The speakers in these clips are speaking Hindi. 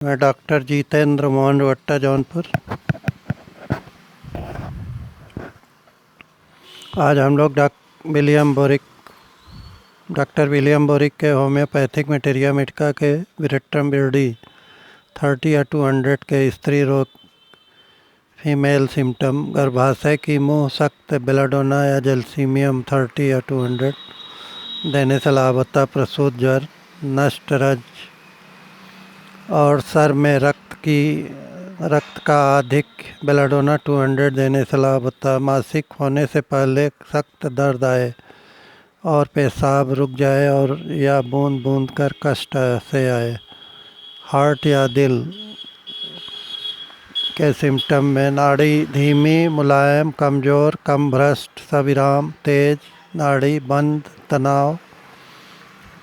मैं डॉक्टर जितेंद्र मोहन वट्टा, जौनपुर। आज हम लोग डॉक्टर विलियम बोरिक के होम्योपैथिक मटेरिया मेडिका के विरट्रम बिरडी 30 या 200 के स्त्री रोग फीमेल सिम्टम, गर्भाशय की मुंह सख्त बेलाडोना या जलसीमियम 30 या 200 देने से लाभ होता। प्रसूत ज्वर, नष्ट रज और सर में रक्त का अधिक बेलाडोना 200 देने से लाभ होता। मासिक होने से पहले सख्त दर्द आए और पेशाब रुक जाए और या बूंद बूंद कर कष्ट से आए। हार्ट या दिल के सिम्टम में नाड़ी धीमी, मुलायम, कमज़ोर, कम भ्रष्ट, सविराम, तेज, नाड़ी बंद, तनाव।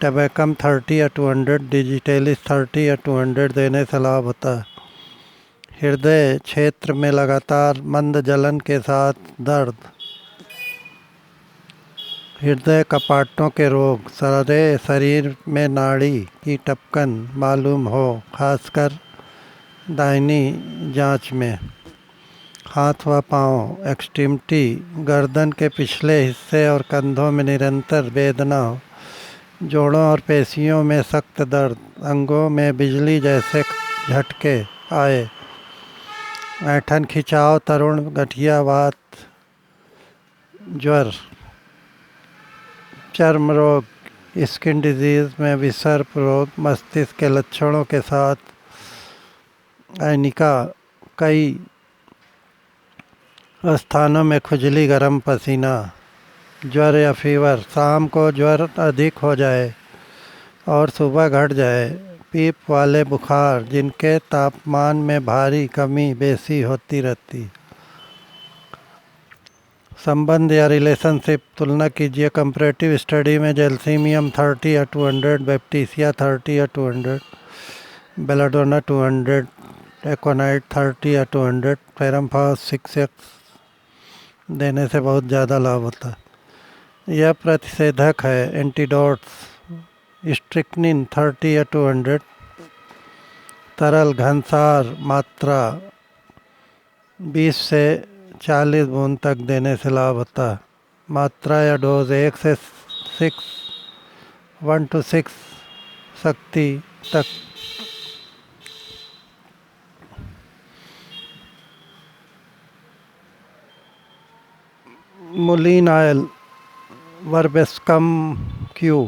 टबैकम 30 या 200, डिजिटेलिस 30 या 200 देने से लाभ होता है। हृदय क्षेत्र में लगातार मंद जलन के साथ दर्द, हृदय कपाटों के रोग, सारे शरीर में नाड़ी की टपकन मालूम हो, खासकर दाहिनी जांच में। हाथ व पाँव, एक्सट्रीमिटी, गर्दन के पिछले हिस्से और कंधों में निरंतर वेदना हो, जोड़ों और पेशियों में सख्त दर्द, अंगों में बिजली जैसे झटके आए, ऐंठन, खिंचाव, तरुण, गठिया वात, ज्वर। चर्म रोग, स्किन डिजीज में विसर्प रोग, मस्तिष्क के लक्षणों के साथ एनिका, कई स्थानों में खुजली, गर्म पसीना। ज्वर या फीवर, शाम को ज्वर अधिक हो जाए और सुबह घट जाए। पीप वाले बुखार, जिनके तापमान में भारी कमी बेसी होती रहती। संबंध या रिलेशनशिप, तुलना कीजिए। कंपैरेटिव स्टडी में जैल्सीमियम 30 या 200, बैप्टीसिया 30 या 200, बेलाडोना 200, एकोनाइट 30 या 200, फेरमफास 6x देने से बहुत ज़्यादा लाभ होता है। यह प्रतिषेधक है। एंटीडोट्स, स्ट्रिक्निन 30 या 200, तरल घनसार मात्रा 20 से 40 बूंद तक देने से लाभ होता है। मात्रा या डोज 1 to 6 शक्ति तक। मुलीन आयल, वर्बेस्कम क्यू।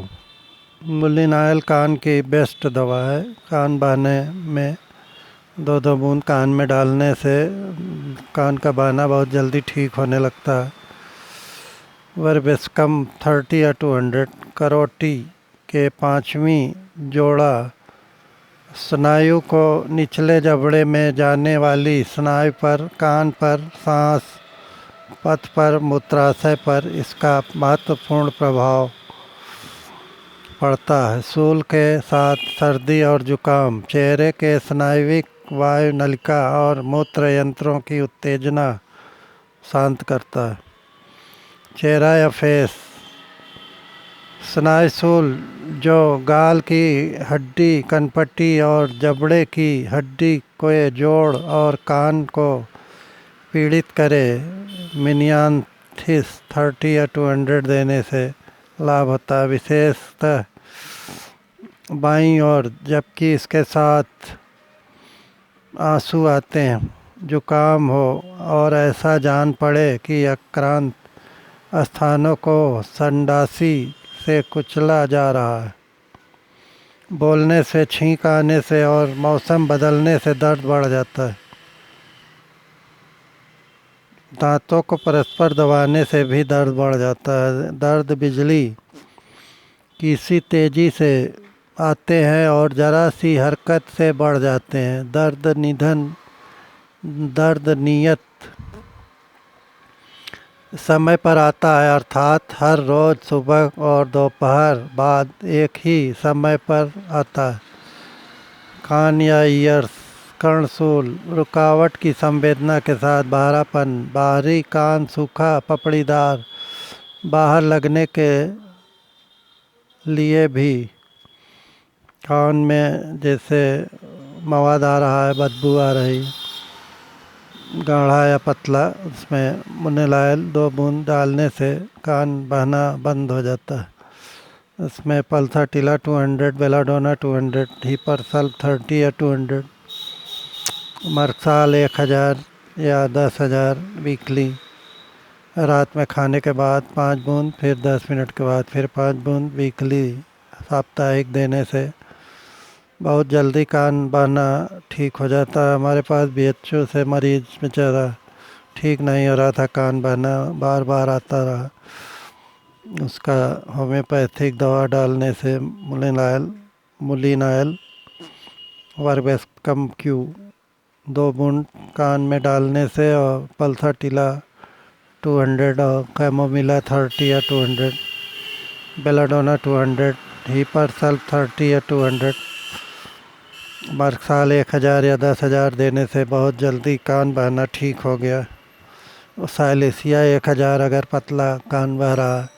मुलीन आयल कान की बेस्ट दवा है। कान बहने में 2 बूंद कान में डालने से कान का बहना बहुत जल्दी ठीक होने लगता है। वर्बेस्कम 30 या 200, करोटी के 5वीं जोड़ा, स्नायु को निचले जबड़े में जाने वाली स्नायु पर, कान पर, सांस पथ पर, मूत्राशय पर इसका महत्वपूर्ण प्रभाव पड़ता है। सूल के साथ सर्दी और जुकाम, चेहरे के स्नायुविक वायु नलिका और मूत्र यंत्रों की उत्तेजना शांत करता है। चेहरा या फेस, स्नायुशूल जो गाल की हड्डी, कनपट्टी और जबड़े की हड्डी के जोड़ और कान को पीड़ित करे, मिनियांथिस 30 या 200 देने से लाभ होता है। विशेषतः बाईं ओर, जबकि इसके साथ आंसू आते हैं, जुकाम हो और ऐसा जान पड़े कि आक्रांत स्थानों को संडासी से कुचला जा रहा है। बोलने से, छींक आने से और मौसम बदलने से दर्द बढ़ जाता है। दांतों को परस्पर दबाने से भी दर्द बढ़ जाता है। दर्द बिजली की सी तेजी से आते हैं और ज़रा सी हरकत से बढ़ जाते हैं। दर्द नियत समय पर आता है, अर्थात हर रोज़ सुबह और दोपहर बाद एक ही समय पर आता है। कान या ईयर्स, कर्णशूल, रुकावट की संवेदना के साथ बहरापन, बाहरी कान सूखा, पपड़ीदार, बाहर लगने के लिए भी कान में जैसे मवाद आ रहा है, बदबू आ रही, गाढ़ा या पतला, उसमें मुनिलायल 2 बूंद डालने से कान बहना बंद हो जाता है। इसमें पल्साटिला 200, बेलाडोना 200, हीपरसल्फ 30 या 200, मर्साल 1000 या 10,000 वीकली। रात में खाने के बाद 5 बूंद, फिर 10 मिनट के बाद फिर 5 बूंद वीकली साप्ताहिक देने से बहुत जल्दी कान बहना ठीक हो जाता है। हमारे पास BHO से मरीज बेचारा ठीक नहीं हो रहा था, कान बहना बार बार आता रहा। उसका होम्योपैथिक दवा डालने से मुलिनायल वर्बेस्कम क्यू 2 बूंद कान में डालने से, और पल्साटिला 200 और कैमोमिला 30 या 200, बेलाडोना 200, हीपरसल्फ 30 या 200, मर्साल 1000 या 10,000 देने से बहुत जल्दी कान बहना ठीक हो गया। साइलेसिया 1000 अगर पतला कान बह रहा है,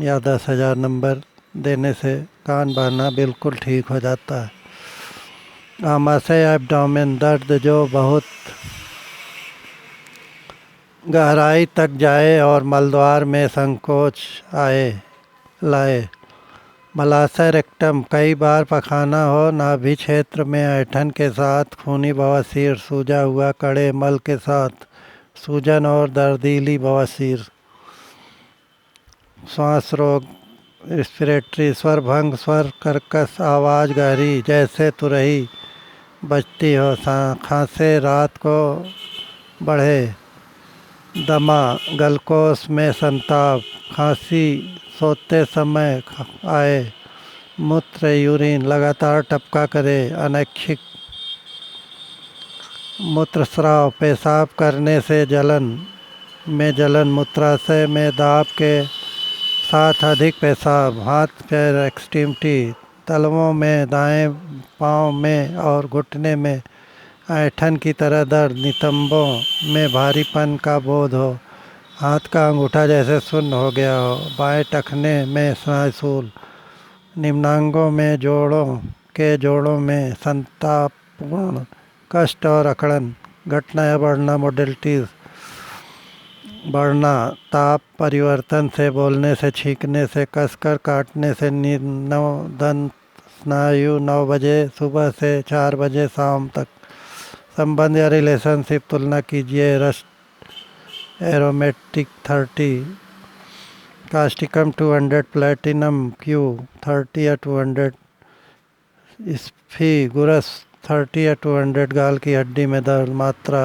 या 10,000 नंबर देने से कान बहना बिल्कुल ठीक हो जाता है। आमाशय एब्डोमेन दर्द जो बहुत गहराई तक जाए और मलद्वार में संकोच लाए। मलाशय रेक्टम, कई बार पखाना हो, नाभि क्षेत्र में ऐंठन के साथ खूनी बवासीर, सूजा हुआ कड़े मल के साथ सूजन और दर्दीली बवासीर। श्वास रोग, रेस्पिरेटरी, स्वर भंग, स्वर कर्कश, आवाज़ गहरी जैसे तुरही बजती हो, खांसे रात को बढ़े, दमा, गलकोस में संताप, खांसी सोते समय आए, मूत्र यूरिन लगातार टपका करे, अनैच्छिक मूत्रस्राव, पेशाब करने से जलन, मूत्राशय में दाब के साथ अधिक पेशाब, हाथ पैर एक्सट्रीमिटी, तलवों में, दाएं पांव में और घुटने में ऐंठन की तरह दर्द, नितंबों में भारीपन का बोध हो, हाथ का अंगूठा जैसे शून्य हो गया हो, बाएं टखने में स्नायुशूल, निम्नांगों में जोड़ों में संतापपूर्ण कष्ट और अकड़न, घटना या बढ़ना, मोडेलिटीज, बढ़ना, ताप परिवर्तन से, बोलने से, छींकने से, कसकर काटने से, दंत स्नायु 9 बजे सुबह से 4 बजे शाम तक, संबंध या रिलेशनशिप तुलना कीजिए, rust aromatic 30, causticum 200, platinum Q 30 या 200, स्फीगुरस 30 या 200, गाल की हड्डी में दर्द, मात्रा,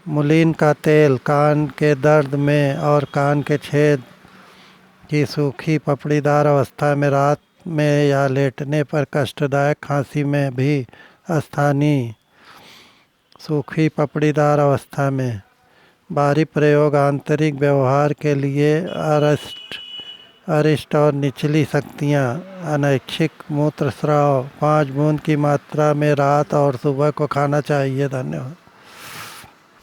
मुलीन का तेल कान के दर्द में और कान के छेद की सूखी पपड़ीदार अवस्था में, रात में या लेटने पर कष्टदायक खांसी में भी स्थानीय सूखी पपड़ीदार अवस्था में। बाहरी प्रयोग, आंतरिक व्यवहार के लिए अरिष्ट और निचली शक्तियाँ, अनैच्छिक मूत्रस्राव 5 बूंद की मात्रा में रात और सुबह को खाना चाहिए। धन्यवाद।